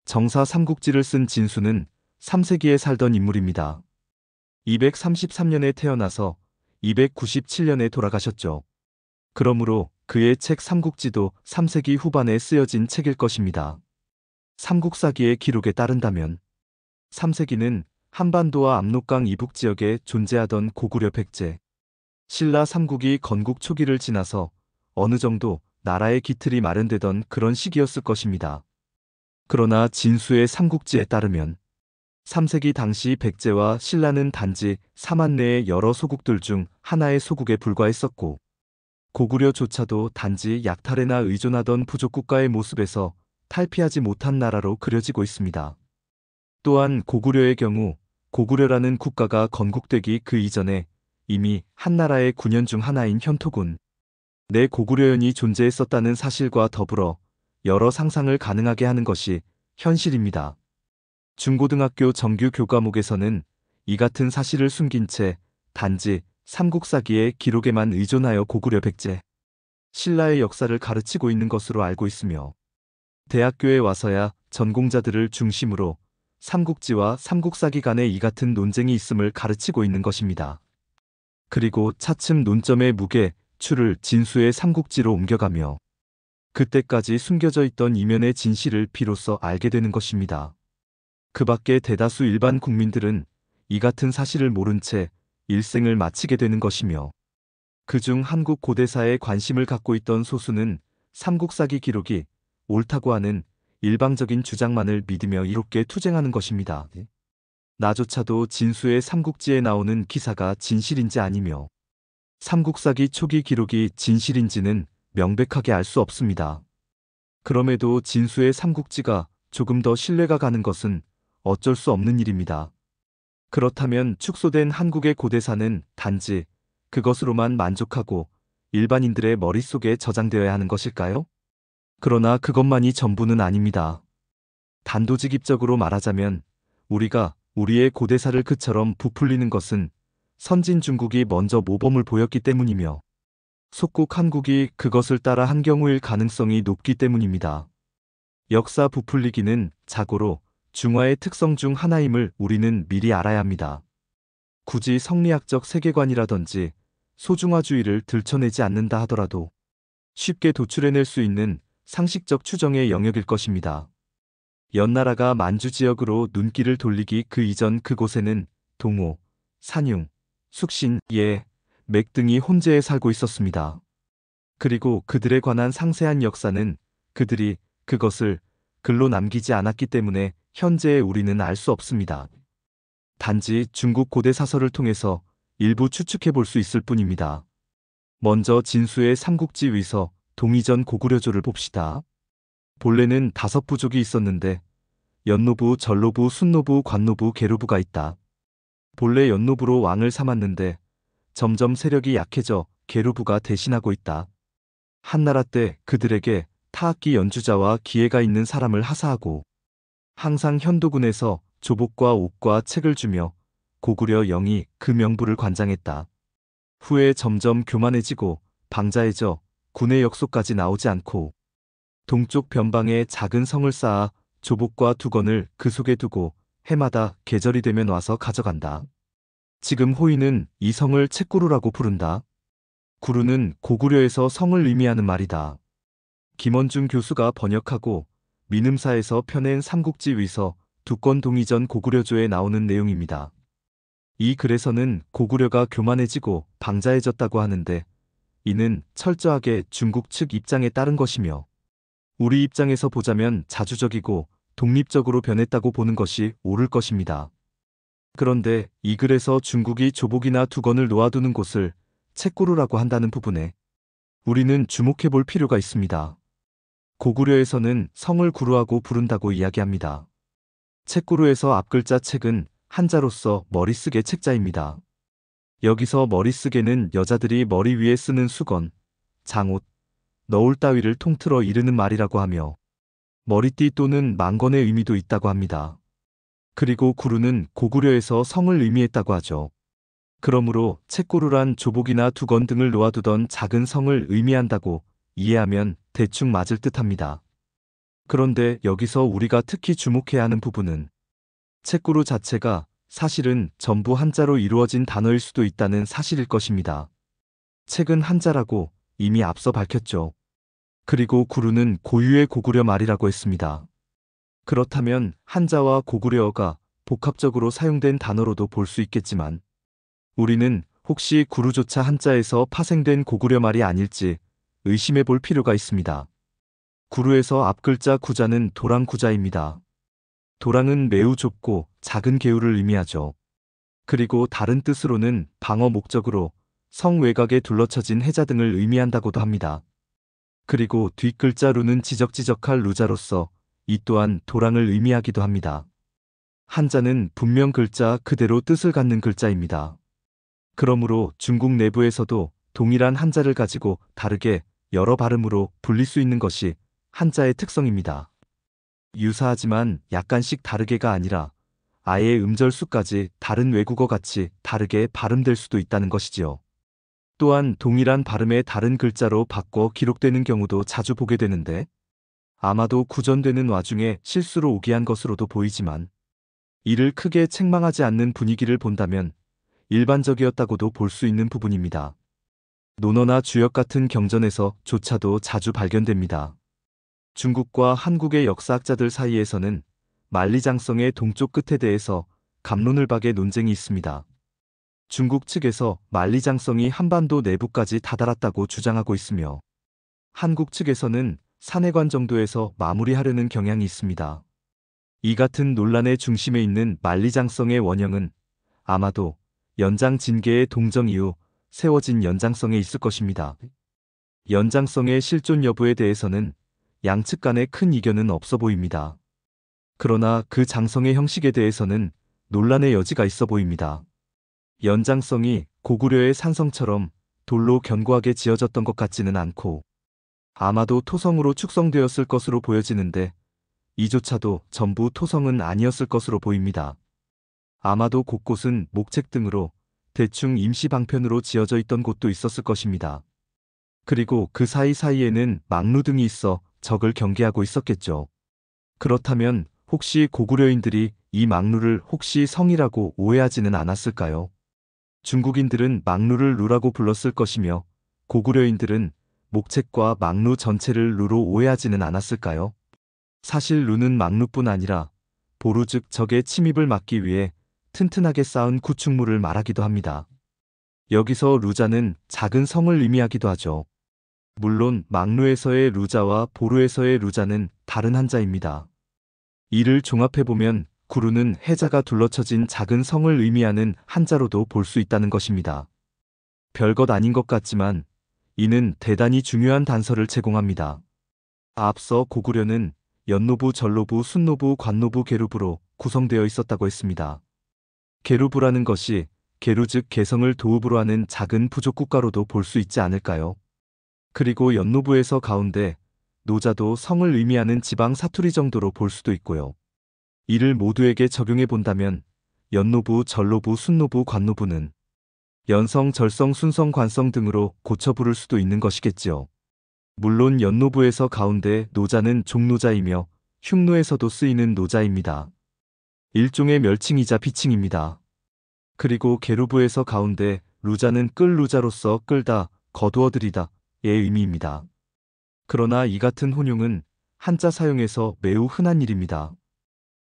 정사 삼국지를 쓴 진수는 3세기에 살던 인물입니다. 233년에 태어나서 297년에 돌아가셨죠. 그러므로 그의 책 삼국지도 3세기 후반에 쓰여진 책일 것입니다. 삼국사기의 기록에 따른다면 3세기는 한반도와 압록강 이북 지역에 존재하던 고구려 백제, 신라 삼국이 건국 초기를 지나서 어느 정도 나라의 기틀이 마련되던 그런 시기였을 것입니다. 그러나 진수의 삼국지에 따르면 3세기 당시 백제와 신라는 단지 삼한 내의 여러 소국들 중 하나의 소국에 불과했었고, 고구려조차도 단지 약탈에나 의존하던 부족국가의 모습에서 탈피하지 못한 나라로 그려지고 있습니다. 또한 고구려의 경우 고구려라는 국가가 건국되기 그 이전에 이미 한나라의 군현 중 하나인 현토군 내 고구려연이 존재했었다는 사실과 더불어 여러 상상을 가능하게 하는 것이 현실입니다. 중고등학교 정규 교과목에서는 이 같은 사실을 숨긴 채 단지 삼국사기의 기록에만 의존하여 고구려 백제, 신라의 역사를 가르치고 있는 것으로 알고 있으며, 대학교에 와서야 전공자들을 중심으로 삼국지와 삼국사기 간에 이 같은 논쟁이 있음을 가르치고 있는 것입니다. 그리고 차츰 논점의 무게, 추를 진수의 삼국지로 옮겨가며 그때까지 숨겨져 있던 이면의 진실을 비로소 알게 되는 것입니다. 그 밖에 대다수 일반 국민들은 이 같은 사실을 모른 채 일생을 마치게 되는 것이며, 그중 한국 고대사에 관심을 갖고 있던 소수는 삼국사기 기록이 옳다고 하는 일방적인 주장만을 믿으며 이롭게 투쟁하는 것입니다. 나조차도 진수의 삼국지에 나오는 기사가 진실인지 아니며 삼국사기 초기 기록이 진실인지는 명백하게 알 수 없습니다. 그럼에도 진수의 삼국지가 조금 더 신뢰가 가는 것은 어쩔 수 없는 일입니다. 그렇다면 축소된 한국의 고대사는 단지 그것으로만 만족하고 일반인들의 머릿속에 저장되어야 하는 것일까요? 그러나 그것만이 전부는 아닙니다. 단도직입적으로 말하자면 우리가 우리의 고대사를 그처럼 부풀리는 것은 선진 중국이 먼저 모범을 보였기 때문이며, 속국 한국이 그것을 따라 한 경우일 가능성이 높기 때문입니다. 역사 부풀리기는 자고로 중화의 특성 중 하나임을 우리는 미리 알아야 합니다. 굳이 성리학적 세계관이라든지 소중화주의를 들춰내지 않는다 하더라도 쉽게 도출해낼 수 있는 상식적 추정의 영역일 것입니다. 연나라가 만주 지역으로 눈길을 돌리기 그 이전 그곳에는 동호, 산융, 숙신, 예, 맥 등이 혼재해 살고 있었습니다. 그리고 그들에 관한 상세한 역사는 그들이 그것을 글로 남기지 않았기 때문에 현재의 우리는 알 수 없습니다. 단지 중국 고대 사설을 통해서 일부 추측해 볼 수 있을 뿐입니다. 먼저 진수의 삼국지 위서 동이전 고구려조를 봅시다. 본래는 5부족이 있었는데 연노부, 전노부, 순노부, 관노부, 계로부가 있다. 본래 연노부로 왕을 삼았는데 점점 세력이 약해져 계로부가 대신하고 있다. 한나라 때 그들에게 타악기 연주자와 기회가 있는 사람을 하사하고 항상 현도군에서 조복과 옥과 책을 주며 고구려 영이 그 명부를 관장했다. 후에 점점 교만해지고 방자해져 군의 역소까지 나오지 않고 동쪽 변방에 작은 성을 쌓아 조복과 두건을 그 속에 두고 해마다 계절이 되면 와서 가져간다. 지금 호인은 이 성을 책구루라고 부른다. 구루는 고구려에서 성을 의미하는 말이다. 김원중 교수가 번역하고 민음사에서 펴낸 삼국지 위서 두건 동이전 고구려조에 나오는 내용입니다. 이 글에서는 고구려가 교만해지고 방자해졌다고 하는데 이는 철저하게 중국 측 입장에 따른 것이며, 우리 입장에서 보자면 자주적이고 독립적으로 변했다고 보는 것이 옳을 것입니다. 그런데 이 글에서 중국이 조복이나 두건을 놓아두는 곳을 책구루라고 한다는 부분에 우리는 주목해 볼 필요가 있습니다. 고구려에서는 성을 구루하고 부른다고 이야기합니다. 책구루에서 앞글자 책은 한자로서 머리쓰개 책자입니다. 여기서 머리쓰개는 여자들이 머리 위에 쓰는 수건, 장옷, 너울 따위를 통틀어 이르는 말이라고 하며 머리띠 또는 망건의 의미도 있다고 합니다. 그리고 구루는 고구려에서 성을 의미했다고 하죠. 그러므로 책구루란 조복이나 두건 등을 놓아두던 작은 성을 의미한다고 이해하면 대충 맞을 듯합니다. 그런데 여기서 우리가 특히 주목해야 하는 부분은 책구루 자체가 사실은 전부 한자로 이루어진 단어일 수도 있다는 사실일 것입니다. 책은 한자라고 이미 앞서 밝혔죠. 그리고 구루는 고유의 고구려 말이라고 했습니다. 그렇다면 한자와 고구려어가 복합적으로 사용된 단어로도 볼 수 있겠지만 우리는 혹시 구루조차 한자에서 파생된 고구려 말이 아닐지 의심해 볼 필요가 있습니다. 구루에서 앞글자 구자는 도랑 구자입니다. 도랑은 매우 좁고 작은 개울을 의미하죠. 그리고 다른 뜻으로는 방어 목적으로 성 외곽에 둘러쳐진 해자 등을 의미한다고도 합니다. 그리고 뒷글자 루는 지적지적할 루자로서 이 또한 도랑을 의미하기도 합니다. 한자는 분명 글자 그대로 뜻을 갖는 글자입니다. 그러므로 중국 내부에서도 동일한 한자를 가지고 다르게 여러 발음으로 불릴 수 있는 것이 한자의 특성입니다. 유사하지만 약간씩 다르게가 아니라 아예 음절수까지 다른 외국어 같이 다르게 발음될 수도 있다는 것이지요. 또한 동일한 발음의 다른 글자로 바꿔 기록되는 경우도 자주 보게 되는데 아마도 구전되는 와중에 실수로 오게 한 것으로도 보이지만 이를 크게 책망하지 않는 분위기를 본다면 일반적이었다고도 볼 수 있는 부분입니다. 논어나 주역 같은 경전에서조차도 자주 발견됩니다. 중국과 한국의 역사학자들 사이에서는 만리장성의 동쪽 끝에 대해서 갑론을박의 논쟁이 있습니다. 중국 측에서 만리장성이 한반도 내부까지 다다랐다고 주장하고 있으며 한국 측에서는 산해관 정도에서 마무리하려는 경향이 있습니다. 이 같은 논란의 중심에 있는 만리장성의 원형은 아마도 연장 진계의 동정 이후 세워진 연장성에 있을 것입니다. 연장성의 실존 여부에 대해서는 양측 간에 큰 이견은 없어 보입니다. 그러나 그 장성의 형식에 대해서는 논란의 여지가 있어 보입니다. 연장성이 고구려의 산성처럼 돌로 견고하게 지어졌던 것 같지는 않고 아마도 토성으로 축성되었을 것으로 보여지는데 이조차도 전부 토성은 아니었을 것으로 보입니다. 아마도 곳곳은 목책 등으로 대충 임시 방편으로 지어져 있던 곳도 있었을 것입니다. 그리고 그 사이사이에는 막루 등이 있어 적을 경계하고 있었겠죠. 그렇다면 혹시 고구려인들이 이 막루를 혹시 성이라고 오해하지는 않았을까요? 중국인들은 막루를 루라고 불렀을 것이며 고구려인들은 목책과 막루 전체를 루로 오해하지는 않았을까요? 사실 루는 막루뿐 아니라 보루 즉 적의 침입을 막기 위해 튼튼하게 쌓은 구축물을 말하기도 합니다. 여기서 루자는 작은 성을 의미하기도 하죠. 물론 막루에서의 루자와 보루에서의 루자는 다른 한자입니다. 이를 종합해보면 구루는 해자가 둘러쳐진 작은 성을 의미하는 한자로도 볼 수 있다는 것입니다. 별것 아닌 것 같지만 이는 대단히 중요한 단서를 제공합니다. 앞서 고구려는 연노부, 전노부, 순노부, 관노부, 계루부로 구성되어 있었다고 했습니다. 계루부라는 것이 계루 즉 개성을 도읍으로 하는 작은 부족 국가로도 볼 수 있지 않을까요? 그리고 연노부에서 가운데 노자도 성을 의미하는 지방 사투리 정도로 볼 수도 있고요. 이를 모두에게 적용해 본다면 연노부, 전노부, 순노부, 관노부는 연성, 절성, 순성, 관성 등으로 고쳐 부를 수도 있는 것이겠지요. 물론 연노부에서 가운데 노자는 종노자이며 흉노에서도 쓰이는 노자입니다. 일종의 멸칭이자 비칭입니다. 그리고 계루부에서 가운데 루자는 끌 루자로서 끌다, 거두어들이다의 의미입니다. 그러나 이 같은 혼용은 한자 사용에서 매우 흔한 일입니다.